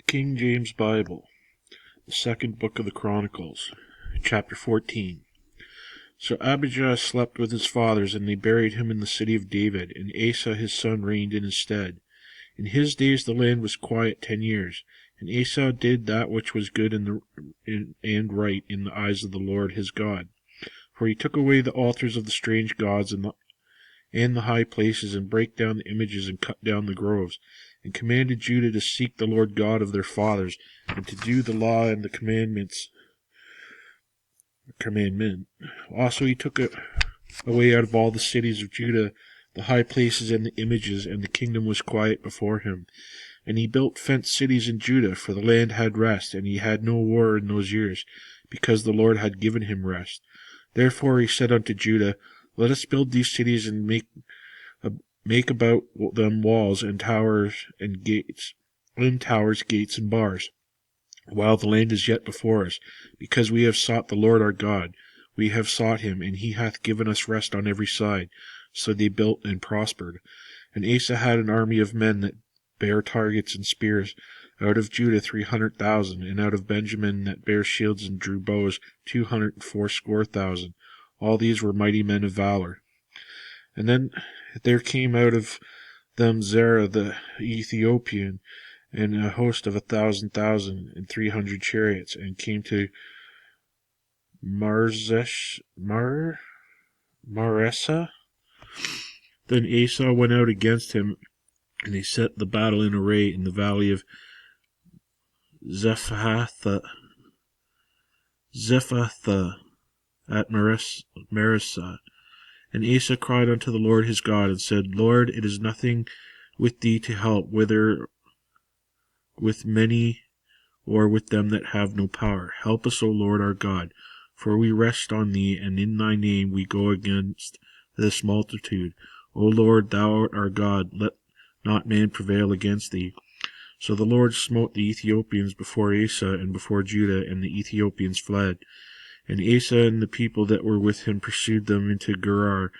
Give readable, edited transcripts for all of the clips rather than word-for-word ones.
King James Bible, the second book of the Chronicles, chapter 14. So Abijah slept with his fathers, and they buried him in the city of David, and Asa his son reigned in his stead. In his days the land was quiet 10 years, and Asa did that which was good and right in the eyes of the Lord his God. For he took away the altars of the strange gods and the high places, and brake down the images, and cut down the groves, and commanded Judah to seek the Lord God of their fathers, and to do the law and the commandment. Also he took away out of all the cities of Judah the high places and the images, and the kingdom was quiet before him. And he built fenced cities in Judah, for the land had rest, and he had no war in those years, because the Lord had given him rest. Therefore he said unto Judah, Let us build these cities, and make about them walls and towers and gates, gates, and bars, while the land is yet before us, because we have sought the Lord our God. We have sought him, and he hath given us rest on every side. So they built and prospered. And Asa had an army of men that bare targets and spears, out of Judah 300,000, and out of Benjamin that bare shields and drew bows 280,000. All these were mighty men of valor. And then there came out of them Zerah the Ethiopian, and a host of 1,000, and 300 chariots, and came to Maresa. Then Asa went out against him, and they set the battle in array in the valley of Zephathah at Maresa. And Asa cried unto the Lord his God, and said, Lord, it is nothing with thee to help, whether with many or with them that have no power. Help us, O Lord our God, for we rest on thee, and in thy name we go against this multitude. O Lord, thou art our God, let not man prevail against thee. So the Lord smote the Ethiopians before Asa and before Judah, and the Ethiopians fled. And Asa and the people that were with him pursued them into Gerar,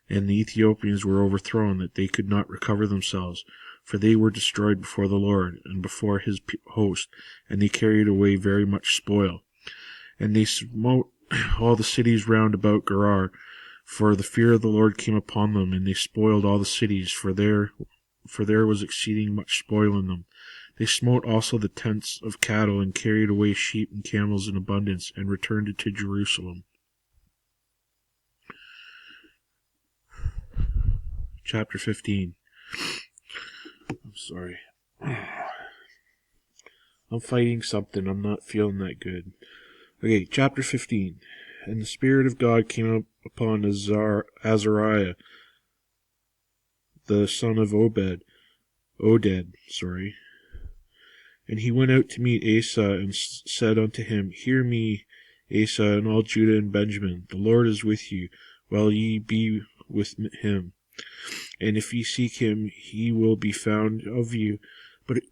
and the Ethiopians were overthrown, that they could not recover themselves, for they were destroyed before the Lord and before his host, and they carried away very much spoil. And they smote all the cities round about Gerar, for the fear of the Lord came upon them, and they spoiled all the cities, for there was exceeding much spoil in them. They smote also the tents of cattle, and carried away sheep and camels in abundance, and returned it to Jerusalem. Chapter 15. I'm sorry. I'm fighting something. I'm not feeling that good. Okay, chapter 15. And the Spirit of God came up upon Azariah, the son of Oded. And he went out to meet Asa, and said unto him, Hear me, Asa, and all Judah and Benjamin. The Lord is with you, while ye be with him. And if ye seek him, he will be found of you. But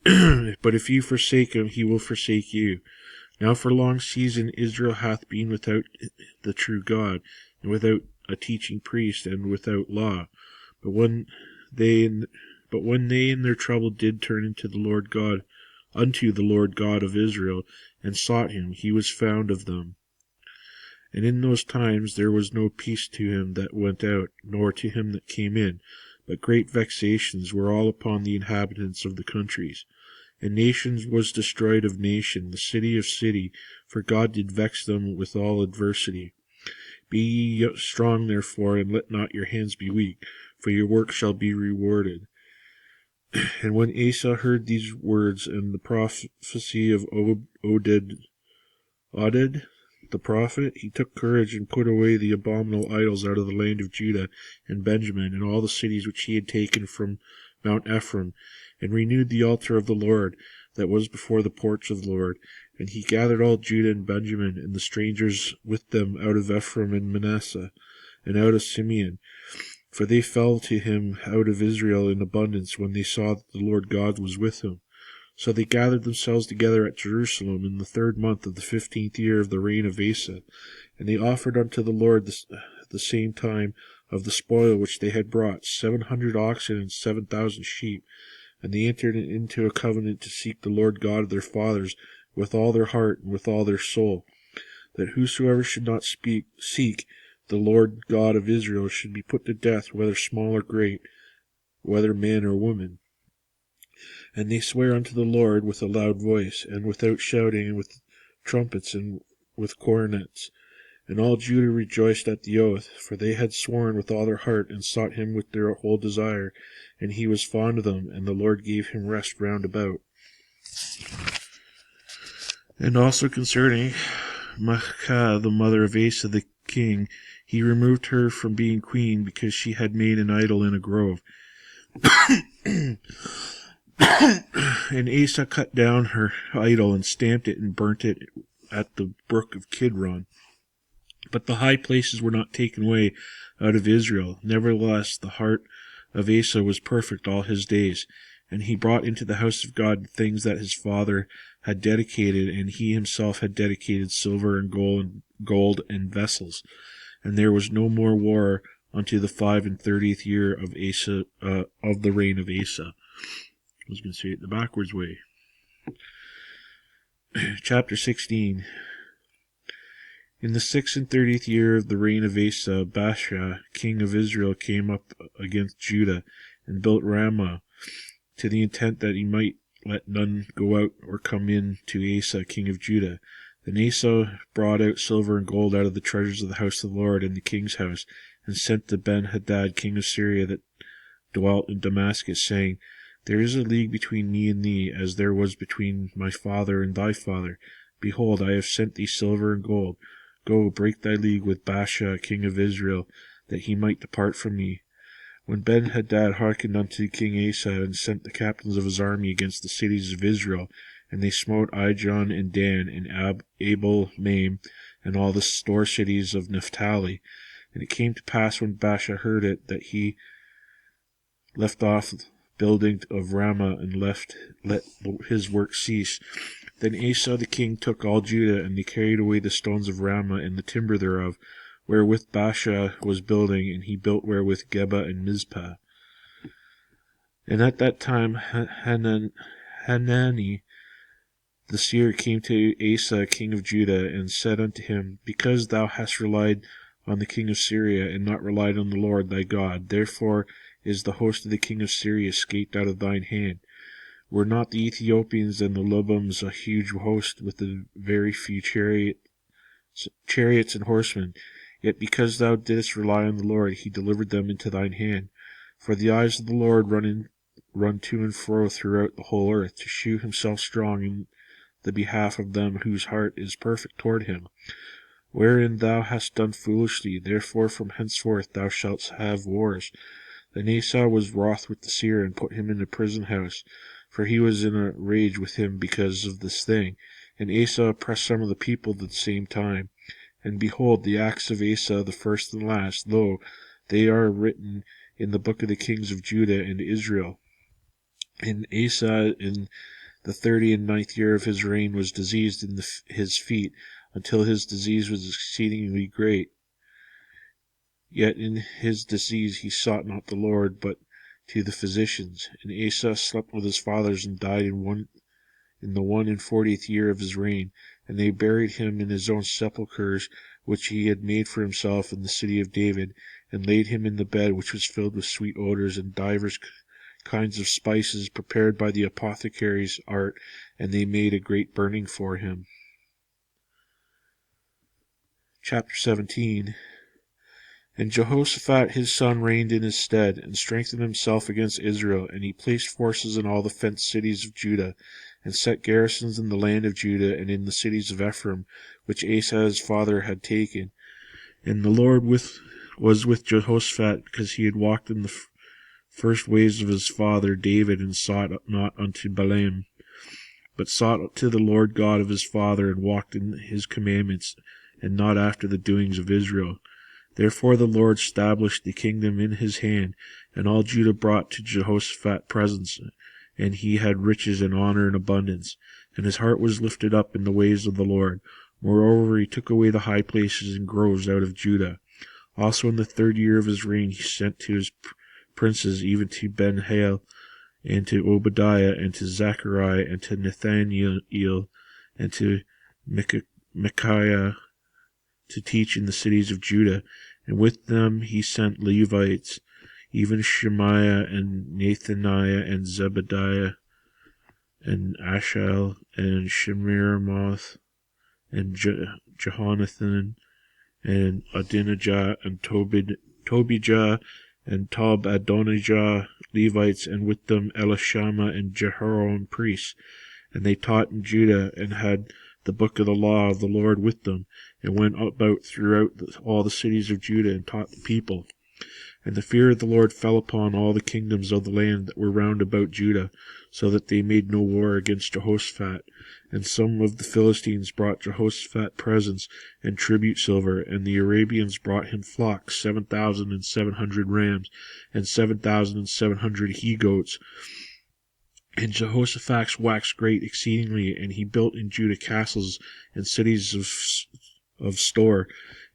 if you forsake him, he will forsake you. Now for a long season Israel hath been without the true God, and without a teaching priest, and without law. But when they in their trouble did turn unto the Lord God of Israel, and sought him, he was found of them. And in those times there was no peace to him that went out, nor to him that came in, but great vexations were all upon the inhabitants of the countries. And nations was destroyed of nation, the city of city, for God did vex them with all adversity. Be ye strong therefore, and let not your hands be weak, for your work shall be rewarded. And when Asa heard these words and the prophecy of Oded the prophet, he took courage and put away the abominable idols out of the land of Judah and Benjamin, and all the cities which he had taken from Mount Ephraim, and renewed the altar of the Lord that was before the porch of the Lord. And he gathered all Judah and Benjamin, and the strangers with them out of Ephraim and Manasseh, and out of Simeon, for they fell to him out of Israel in abundance, when they saw that the Lord God was with him. So they gathered themselves together at Jerusalem in the 3rd month of the 15th year of the reign of Asa, and they offered unto the Lord the same time of the spoil which they had brought, 700 oxen and 7,000 sheep, And they entered into a covenant to seek the Lord God of their fathers with all their heart and with all their soul, that whosoever should not seek the Lord God of Israel should be put to death, whether small or great, whether man or woman. And they swear unto the Lord with a loud voice, and without shouting, and with trumpets, and with cornets. And all Judah rejoiced at the oath, for they had sworn with all their heart, and sought him with their whole desire. And he was fond of them, and the Lord gave him rest round about. And also concerning Maachah, the mother of Asa the king, he removed her from being queen, because she had made an idol in a grove. And Asa cut down her idol, and stamped it, and burnt it at the brook of Kidron. But the high places were not taken away out of Israel. Nevertheless, the heart of Asa was perfect all his days. And he brought into the house of God things that his father had dedicated, and he himself had dedicated silver and gold and vessels. And there was no more war unto the 35th year of Asa, of the reign of Asa. I was going to say it the backwards way. Chapter 16. In the 36th year of the reign of Asa, Baasha, king of Israel, came up against Judah, and built Ramah, to the intent that he might let none go out or come in to Asa, king of Judah. Then Asa brought out silver and gold out of the treasures of the house of the Lord and the king's house, and sent to Ben-Hadad, king of Syria, that dwelt in Damascus, saying, There is a league between me and thee, as there was between my father and thy father. Behold, I have sent thee silver and gold. Go, break thy league with Baasha, king of Israel, that he might depart from me. When Ben-Hadad hearkened unto King Asa, and sent the captains of his army against the cities of Israel, and they smote Ijon and Dan, and Abel-maim, and all the store cities of Naphtali. And it came to pass, when Baasha heard it, that he left off building of Ramah, and let his work cease. Then Asa the king took all Judah, and they carried away the stones of Ramah and the timber thereof, wherewith Baasha was building, and he built wherewith Geba and Mizpah. And at that time Hanani the seer came to Asa king of Judah, and said unto him, Because thou hast relied on the king of Syria, and not relied on the Lord thy God, therefore is the host of the king of Syria escaped out of thine hand. Were not the Ethiopians and the Lubams a huge host, with a very few chariots and horsemen? Yet because thou didst rely on the Lord, he delivered them into thine hand. For the eyes of the Lord run to and fro throughout the whole earth, to shew himself strong in the behalf of them whose heart is perfect toward him. Wherein thou hast done foolishly, therefore from henceforth thou shalt have wars. Then Asa was wroth with the seer, and put him in a prison house, for he was in a rage with him because of this thing. And Asa oppressed some of the people at the same time. And behold, the acts of Asa, the first and last, lo, they are written in the book of the kings of Judah and Israel. And Asa, in the 39th year of his reign, was diseased in his feet, until his disease was exceedingly great. Yet in his disease he sought not the Lord, but to the physicians. And Asa slept with his fathers, and died in the 41st year of his reign. And they buried him in his own sepulchres, which he had made for himself in the city of David, and laid him in the bed which was filled with sweet odors and divers kinds of spices prepared by the apothecary's art, and they made a great burning for him. Chapter 17. And Jehoshaphat his son reigned in his stead, and strengthened himself against Israel, and he placed forces in all the fenced cities of Judah, and set garrisons in the land of Judah, and in the cities of Ephraim, which Asa his father had taken. And the Lord was with Jehoshaphat, because he had walked in the first ways of his father David, and sought not unto Balaam, but sought to the Lord God of his father, and walked in his commandments, and not after the doings of Israel. Therefore the Lord established the kingdom in his hand, and all Judah brought to Jehoshaphat presents, and he had riches and honor and abundance, and his heart was lifted up in the ways of the Lord. Moreover, he took away the high places and groves out of Judah. Also in the 3rd year of his reign he sent to his princes, even to Ben-Hail, and to Obadiah, and to Zechariah, and to Nathaniel, and to Micaiah, to teach in the cities of Judah. And with them he sent Levites, even Shemaiah, and Nathaniah, and Zebediah, and Asahel, and Shemiramoth, and Jehonathan, and Adonijah, and Tobijah, and Tob-Adonijah, Levites, and with them Elishama and Jehoram priests. And they taught in Judah, and had the book of the law of the Lord with them, and went about throughout all the cities of Judah, and taught the people. And the fear of the Lord fell upon all the kingdoms of the land that were round about Judah, so that they made no war against Jehoshaphat. And some of the Philistines brought Jehoshaphat presents and tribute silver, and the Arabians brought him flocks, 7,700 rams, and 7,700 he-goats. And Jehoshaphat waxed great exceedingly, and he built in Judah castles and cities of store.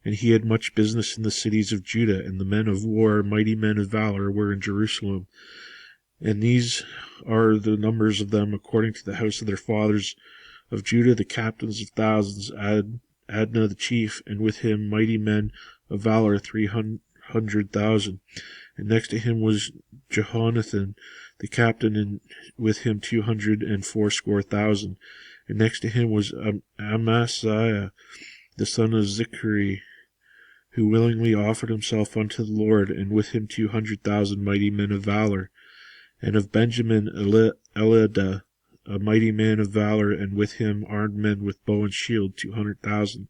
And he had much business in the cities of Judah, and the men of war, mighty men of valor, were in Jerusalem. And these are the numbers of them according to the house of their fathers. Of Judah, the captains of thousands, Adnah the chief, and with him mighty men of valor 300,000. And next to him was Jehonathan the captain, and with him 280,000. And next to him was Amasiah the son of Zichri, who willingly offered himself unto the Lord, and with him 200,000 mighty men of valor. And of Benjamin Eliada, a mighty man of valor, and with him armed men with bow and shield 200,000.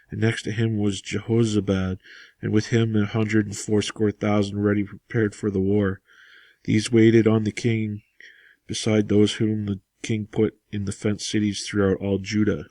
And next to him was Jehozabad, and with him 180,000 ready prepared for the war. These waited on the king, beside those whom the king put in the fenced cities throughout all Judah.